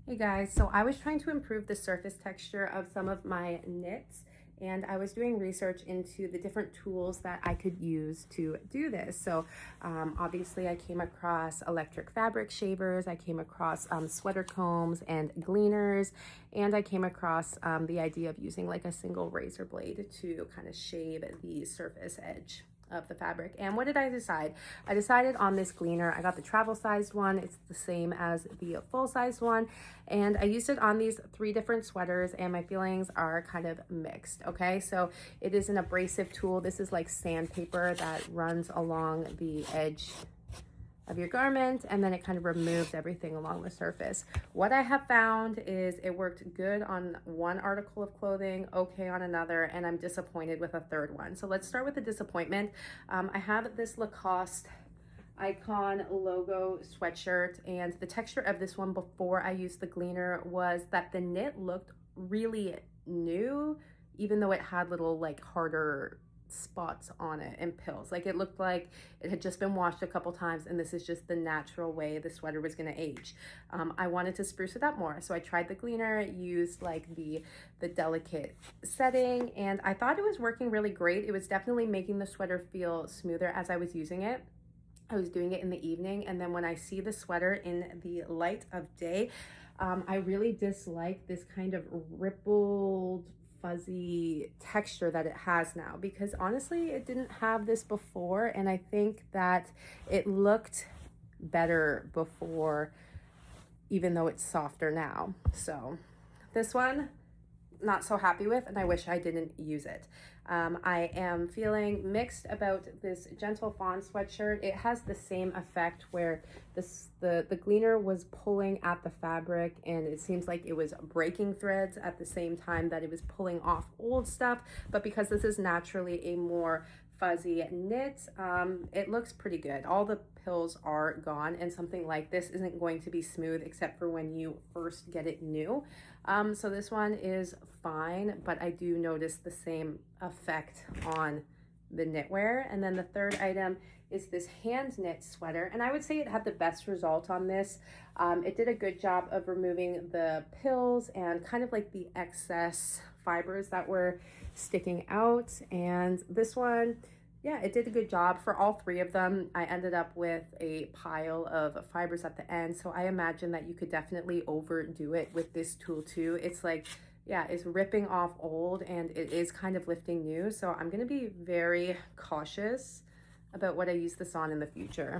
Hey guys, so I was trying to improve the surface texture of some of my knits, and I was doing research into the different tools that I could use to do this. So obviously I came across electric fabric shavers, I came across sweater combs and gleaners, and I came across the idea of using like a single razor blade to kind of shave the surface edge of the fabric. And what did I decide? I decided on this Gleener. I got the travel sized one. It's the same as the full sized one. And I used it on these 3 different sweaters, and my feelings are kind of mixed. Okay, so it is an abrasive tool. This is like sandpaper that runs along the edge of your garment, and then it kind of removes everything along the surface. What I have found is it worked good on one article of clothing, okay on another, and I'm disappointed with a third one. So let's start with the disappointment. I have this Lacoste icon logo sweatshirt, and the texture of this one before I used the Gleener was that the knit looked really new, even though it had little like harder spots on it and pills. Like it looked like it had just been washed a couple times, and this is just the natural way the sweater was going to age. I wanted to spruce it up more, so I tried the Gleener, used like the delicate setting, and I thought it was working really great. It was definitely making the sweater feel smoother as I was using it. I was doing it in the evening, and then when I see the sweater in the light of day, I really dislike this kind of rippled fuzzy texture that it has now, because honestly it didn't have this before, and I think that it looked better before even though it's softer now. So this one, not so happy with, and I wish I didn't use it. I am feeling mixed about this Gentle Fawn sweatshirt. It has the same effect where the Gleener was pulling at the fabric, and it seems like it was breaking threads at the same time that it was pulling off old stuff. But because this is naturally a more fuzzy knit, it looks pretty good. All the pills are gone, and something like this isn't going to be smooth except for when you first get it new. So this one is fine, but I do notice the same effect on the knitwear. And then the third item is this hand knit sweater, and I would say it had the best result on this. It did a good job of removing the pills and kind of like the excess fibers that were sticking out. And this one, yeah, it did a good job for all 3 of them. I ended up with a pile of fibers at the end, so I imagine that you could definitely overdo it with this tool too. It's like, yeah, it's ripping off old, and it is kind of lifting new, so I'm going to be very cautious about what I use this on in the future.